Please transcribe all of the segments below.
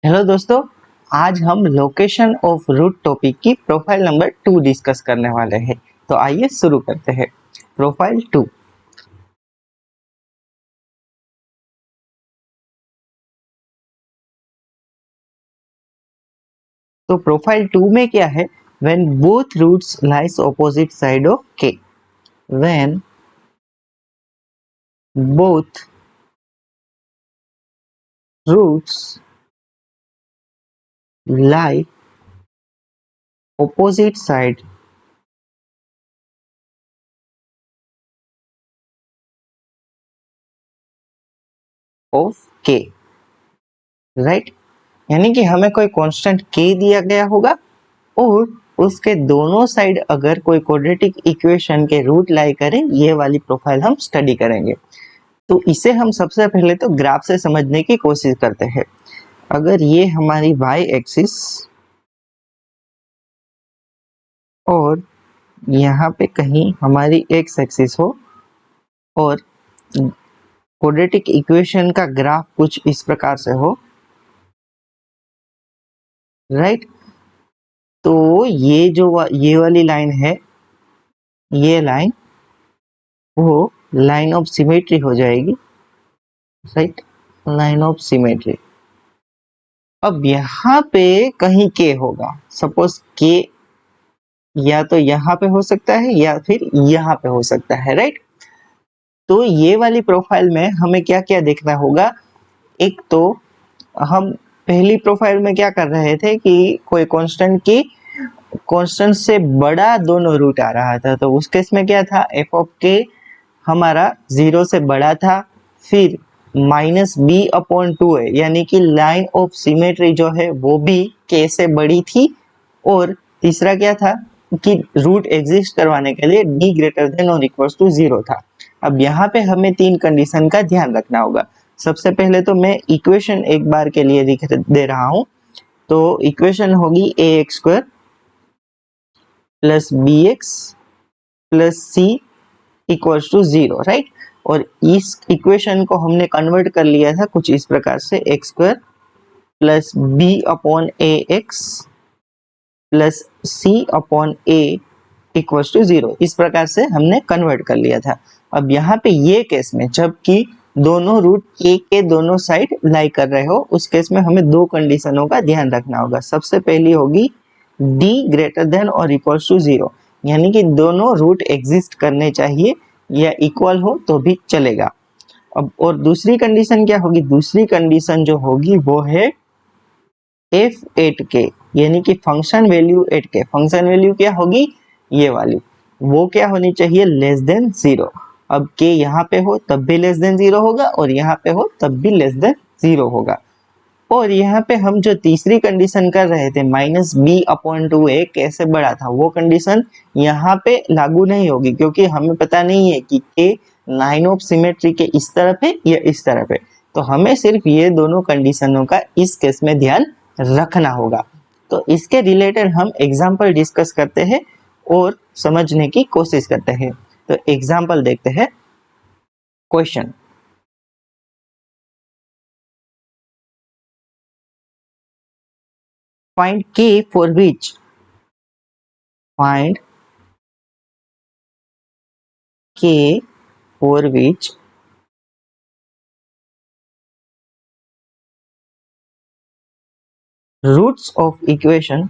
Hello दोस्तों, आज हम लोकेशन ऑफ रूट टॉपिक की प्रोफाइल नंबर 2 डिस्कस करने वाले हैं। तो आइए शुरू करते हैं। प्रोफाइल 2। तो प्रोफाइल 2 में क्या है? When both roots lies opposite side of k. When both roots lie opposite side of k, right. यानी कि हमें कोई कांस्टेंट k दिया गया होगा और उसके दोनों साइड अगर कोई क्वाड्रेटिक इक्वेशन के रूट लाई करें, ये वाली प्रोफाइल हम स्टडी करेंगे। तो इसे हम सबसे पहले तो ग्राफ से समझने की कोशिश करते हैं। अगर ये हमारी y एक्सिस और यहाँ पे कहीं हमारी x एक्सिस हो और क्वाड्रेटिक इक्वेशन का ग्राफ कुछ इस प्रकार से हो, राइट। तो ये वाली लाइन है, ये लाइन वो लाइन ऑफ सिमेट्री हो जाएगी, राइट। Line of symmetry. अब यहाँ पे कहीं के होगा, सपोज के या तो यहाँ पे हो सकता है या फिर यहाँ पे हो सकता है, राइट। तो ये वाली प्रोफाइल में हमें क्या क्या देखना होगा? एक तो हम पहली प्रोफाइल में क्या कर रहे थे कि कोई कांस्टेंट से बड़ा दोनों रूट आ रहा था, तो उस केस में क्या था? एफ ऑफ के हमारा 0 से बड़ा था, फिर माइनस बी अपॉन 2 है, यानी कि लाइन ऑफ सिमेट्री जो है वो भी के से बड़ी थी। और तीसरा क्या था कि रूट एग्जिस्ट करवाने के लिए डी ग्रेटर देन और इक्वल्स टू 0 था। अब यहाँ पे हमें तीन कंडीशन का ध्यान रखना होगा। सबसे पहले तो मैं इक्वेशन एक बार के लिए लिख दे रहा हूँ। तो इक्वेशन होगी a x square plus b x plus c equals to 0, right. और इस इक्वेशन को हमने कन्वर्ट कर लिया था कुछ इस प्रकार से, X square plus B upon A X plus C upon A equals to 0, इस प्रकार से हमने कन्वर्ट कर लिया था। अब यहाँ पे ये केस में जबकि दोनों रूट ए के दोनों साइड लाई कर रहे हो, उस केस में हमें दो कंडीशनों का ध्यान रखना होगा। सबसे पहली होगी डी ग्रेटर देन और इक्वल्स टू 0, यानी कि दोनों रूट एग्जिस्ट करने चाहिए या इक्वल हो तो भी चलेगा। अब और दूसरी कंडीशन क्या होगी? दूसरी कंडीशन जो होगी वो है एफ एट के, यानी कि फंक्शन वैल्यू एट के। फंक्शन वैल्यू क्या होगी? ये वाली, वो क्या होनी चाहिए? Less than 0। अब के यहाँ पे हो तब भी लेस देन 0 होगा और यहाँ पे हो तब भी लेस देन 0 होगा। और यहाँ पे हम जो तीसरी कंडीशन कर रहे थे माइनस बी अपॉन 2 ए कैसे बड़ा था, वो कंडीशन यहाँ पे लागू नहीं होगी, क्योंकि हमें पता नहीं है कि के लाइन ऑफ सिमेट्री के इस तरफ है या इस तरफ है। तो हमें सिर्फ ये दोनों कंडीशनों का इस केस में ध्यान रखना होगा। तो इसके रिलेटेड हम एग्जाम्पल डिस्कस करते हैं और समझने की कोशिश करते हैं। तो एग्जाम्पल देखते हैं। क्वेश्चन, फाइंड के for which find k for which roots of equation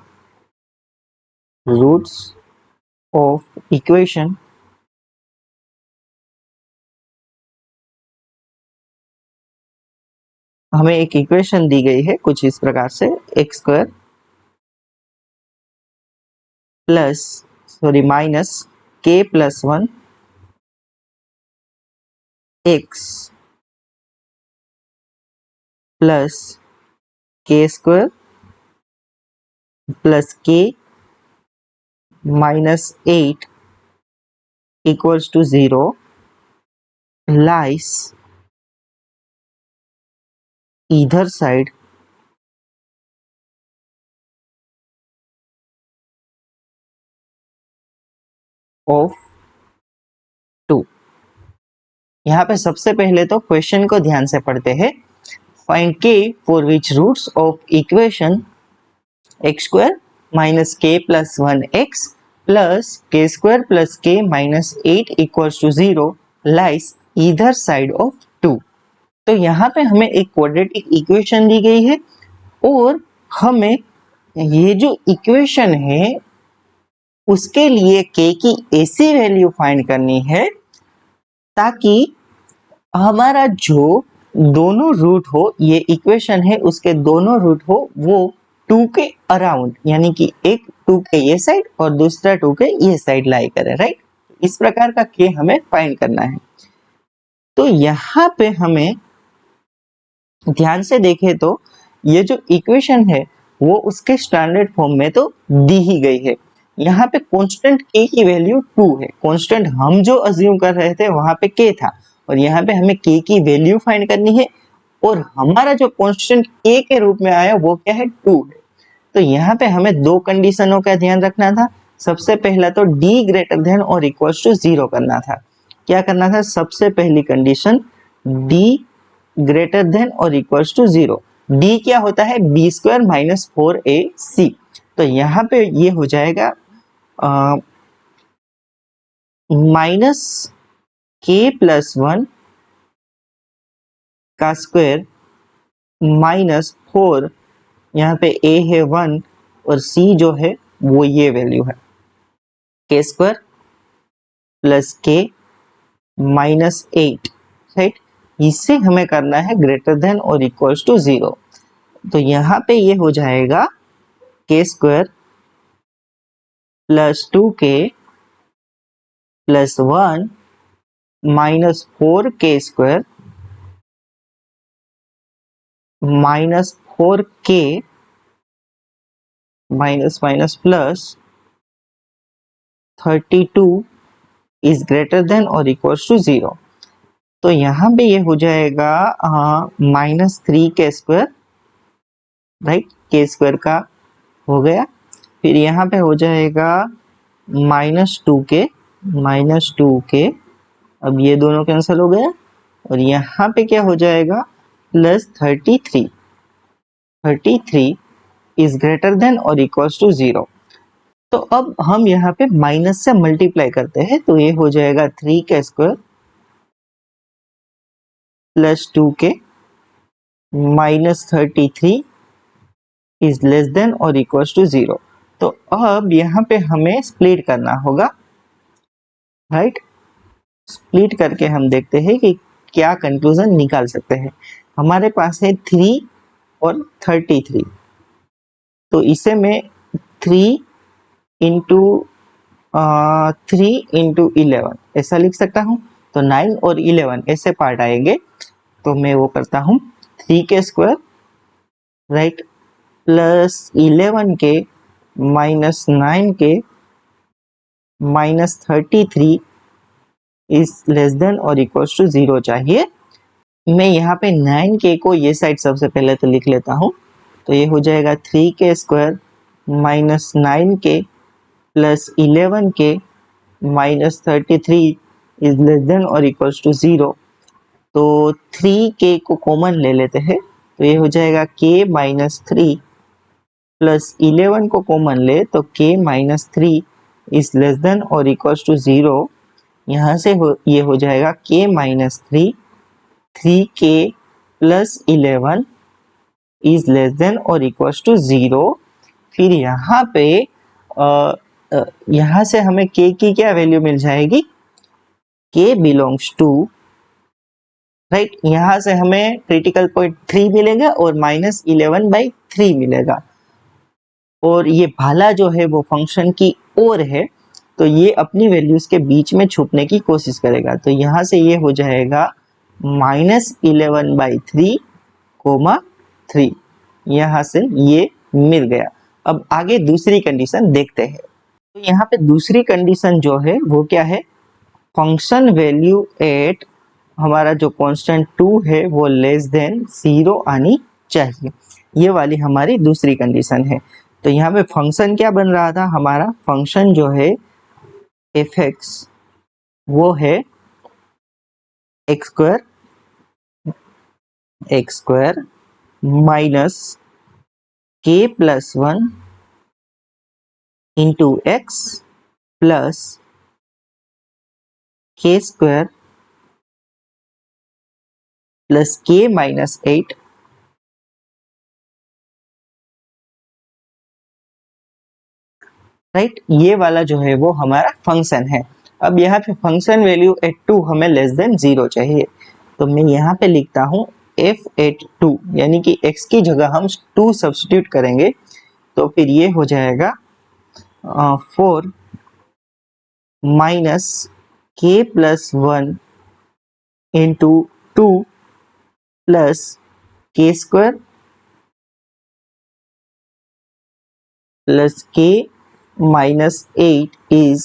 हमें एक इक्वेशन दी गई है कुछ इस प्रकार से, X square plus minus K plus 1 X plus K square plus K minus 8 equals to 0 lies either side of 2। यहाँ पे सबसे पहले तो क्वेश्चन को ध्यान से पढ़ते हैं। find k for which roots of equation x square minus k plus 1x plus k square plus k minus 8 equals to 0 lies either side of 2। तो यहाँ पे हमें एक क्वाड्रेटिक इक्वेशन दी गई है और हमें ये जो इक्वेशन है उसके लिए k की ऐसी वैल्यू फाइंड करनी है ताकि हमारा जो दोनों रूट हो, ये इक्वेशन है उसके दोनों रूट हो वो 2 के अराउंड, यानी कि एक 2 के ये साइड और दूसरा 2 के ये साइड लाई करे, राइट। इस प्रकार का k हमें फाइंड करना है। तो यहाँ पे हमें ध्यान से देखें तो ये जो इक्वेशन है वो उसके स्टैंडर्ड फॉर्म में तो दी ही गई है। यहाँ पे कांस्टेंट k की वैल्यू 2 है। कांस्टेंट हम जो अज्यूम कर रहे थे वहां पे k था और यहाँ पे हमें k की वैल्यू फाइंड करनी है और हमारा जो कांस्टेंट k के रूप में आया वो क्या है, 2 है। तो यहाँ पे हमें दो कंडीशनों का ध्यान रखना था। सबसे पहला तो d ग्रेटर देन और इक्वल्स टू 0 करना था। क्या करना था, सबसे पहली कंडीशन d ग्रेटर देन और इक्वल्स टू 0। d क्या होता है, बी स्क्वायर माइनस 4ac। तो यहाँ पे ये हो जाएगा माइनस k प्लस 1 का स्क्वायर माइनस 4, यहाँ पे a है 1 और c जो है वो ये वैल्यू है k square plus k minus 8, right. इससे हमें करना है ग्रेटर देन और इक्वल्स टू 0। तो यहाँ पे ये हो जाएगा k square plus 2k plus 1 minus 4k square minus 4k minus minus plus 32 is greater than और इक्वल्स टू 0। तो यहाँ पे ये हो जाएगा minus 3k square, right, k square का हो गया। फिर यहाँ पे हो जाएगा माइनस 2k, अब ये दोनों कैंसिल हो गया और यहाँ पे क्या हो जाएगा प्लस 33 इज ग्रेटर देन और इक्वल्स टू 0। तो अब हम यहाँ पे माइनस से मल्टीप्लाई करते हैं तो ये हो जाएगा 3k square plus 2k minus 33 is less than और इक्वल्स टू 0। तो अब यहाँ पे हमें स्प्लिट करना होगा, राइट। स्प्लिट करके हम देखते हैं कि क्या कंक्लूजन निकाल सकते हैं। हमारे पास है 3 और 33, तो इसे मैं 3 इंटू 11 ऐसा लिख सकता हूँ। तो 9 और 11 ऐसे पार्ट आएंगे, तो मैं वो करता हूँ 3k square, right, plus 11k minus 9k minus 33 is less than और इक्वल्स टू 0 चाहिए। मैं यहाँ पे 9k को ये साइड सबसे पहले तो लिख लेता हूँ। तो ये हो जाएगा 3k square minus 9k plus 11k minus 33 is less than और इक्वल्स टू 0। तो 3k को कॉमन ले लेते हैं तो ये हो जाएगा k माइनस 3 प्लस 11 को कॉमन ले तो k minus 3 is less than और इक्वल्स टू 0। यहाँ से ये हो जाएगा k minus 3k plus 11 is less than और इक्वल्स टू 0। फिर यहाँ पे यहाँ से हमें k की क्या वैल्यू मिल जाएगी, k बिलोंग्स टू, राइट, यहाँ से हमें क्रिटिकल पॉइंट 3 मिलेगा और माइनस 11/3 मिलेगा और ये भाला जो है वो फंक्शन की ओर है तो ये अपनी वैल्यूज के बीच में छुपने की कोशिश करेगा। तो यहाँ से ये हो जाएगा माइनस 11/3 कोमा 3, यहाँ से ये मिल गया। अब आगे दूसरी कंडीशन देखते हैं। तो यहाँ पे दूसरी कंडीशन जो है वो क्या है, फंक्शन वैल्यू एट हमारा जो कांस्टेंट 2 है वो लेस देन 0 आनी चाहिए। ये वाली हमारी दूसरी कंडीशन है। तो यहाँ पे फंक्शन क्या बन रहा था, हमारा फंक्शन जो है fx वो है x square minus k plus 1 into x plus k square plus k minus 8 right. ये वाला जो है वो हमारा फंक्शन है। अब यहाँ पे फंक्शन वैल्यू एट 2 हमें लेस देन 0 चाहिए, तो मैं यहाँ पे लिखता हूँ f एट 2, यानी कि x की जगह हम 2 सब्स्टिट्यूट करेंगे, तो फिर ये हो जाएगा 4 minus k plus 1 into 2 plus k square plus k minus 8 is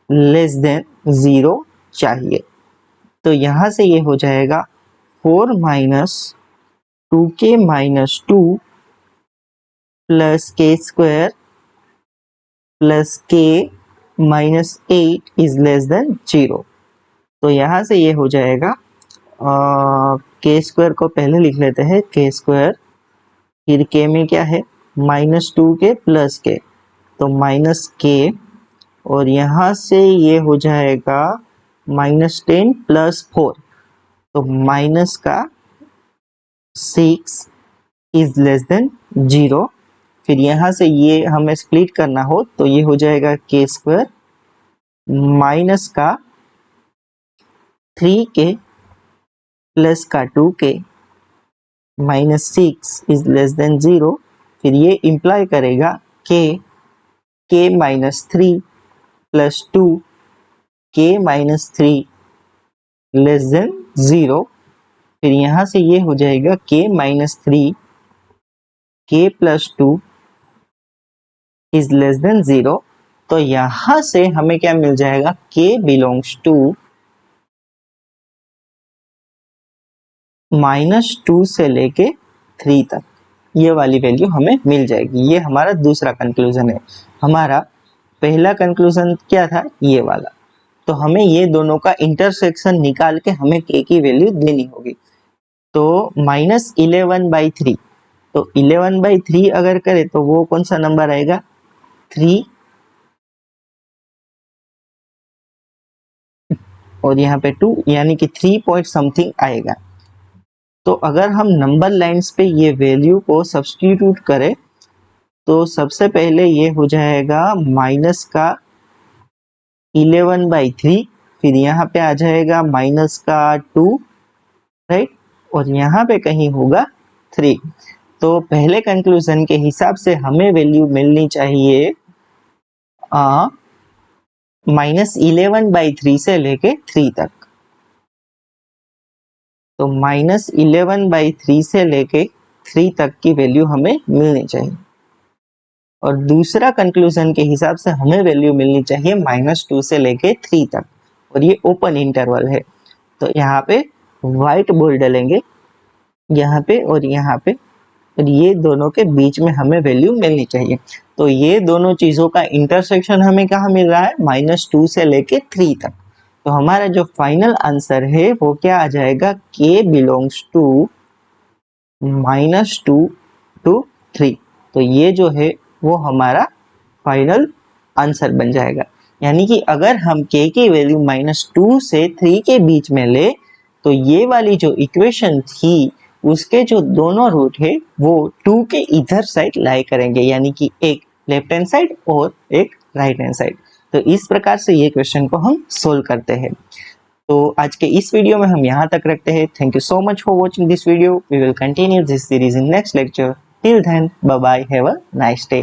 less than 0 चाहिए। तो यहाँ से ये हो जाएगा 4 minus 2k minus 2 plus k square plus k minus 8 is less than 0। तो यहाँ से ये हो जाएगा k स्क्वायर को पहले लिख लेते हैं, k स्क्वायर, फिर k में क्या है माइनस 2k प्लस k, तो माइनस k, और यहाँ से ये हो जाएगा माइनस 10 प्लस 4, तो माइनस का 6 इज लेस देन 0। फिर यहाँ से ये हमें स्प्लिट करना हो तो ये हो जाएगा k स्क्वायर माइनस का 3k प्लस का 2k minus 6 is less than 0। फिर ये इंप्लाई करेगा k minus 3 plus 2 k minus 3 less than 0। फिर यहाँ से ये हो जाएगा k minus 3 k plus 2 is less than 0। तो यहाँ से हमें क्या मिल जाएगा, k बिलोंग्स टू -2 से लेके 3 तक, ये वाली वैल्यू हमें मिल जाएगी। ये हमारा दूसरा कंक्लूजन है। हमारा पहला कंक्लूजन क्या था, ये वाला। तो हमें ये दोनों का इंटरसेक्शन निकाल के हमें k की वैल्यू देनी होगी। तो -11/3, तो 11/3 अगर करें तो वो कौन सा नंबर आएगा, 3, और यहाँ पे 2, यानी कि 3 पॉइंट समथिंग आएगा। तो अगर हम नंबर लाइंस पे ये वैल्यू को सब्स्टिट्यूट करें तो सबसे पहले ये हो जाएगा माइनस का 11/3, फिर यहाँ पे आ जाएगा माइनस का 2, राइट, और यहाँ पे कहीं होगा 3। तो पहले कंक्लूजन के हिसाब से हमें वैल्यू मिलनी चाहिए -11/3 से लेके 3 तक। तो -11/3 से लेके 3 तक की वैल्यू हमें मिलनी चाहिए। और दूसरा कंक्लूजन के हिसाब से हमें वैल्यू मिलनी चाहिए -2 से लेके 3 तक, और ये ओपन इंटरवल है। तो यहाँ पे व्हाइट बोर्ड डालेंगे, यहाँ पे और यहाँ पे, और ये दोनों के बीच में हमें वैल्यू मिलनी चाहिए। तो ये दोनों चीज़ों का इंटरसेक्शन हमें कहाँ मिल रहा है, -2 से लेके 3 तक। तो हमारा जो फाइनल आंसर है वो क्या आ जाएगा, k बिलोंग्स टू -2 to 3। तो ये जो है वो हमारा फाइनल आंसर बन जाएगा। यानी कि अगर हम k की वैल्यू -2 से 3 के बीच में ले तो ये वाली जो इक्वेशन थी उसके जो दोनों रूट है वो 2 के इधर साइड लाई करेंगे, यानी कि एक लेफ्ट हैंड साइड और एक राइट हैंड साइड। तो इस प्रकार से ये क्वेश्चन को हम सोल्व करते हैं। तो आज के इस वीडियो में हम यहाँ तक रखते हैं। Thank you so much for watching this video. We will continue this series in next lecture. Till then, bye bye, have a nice day.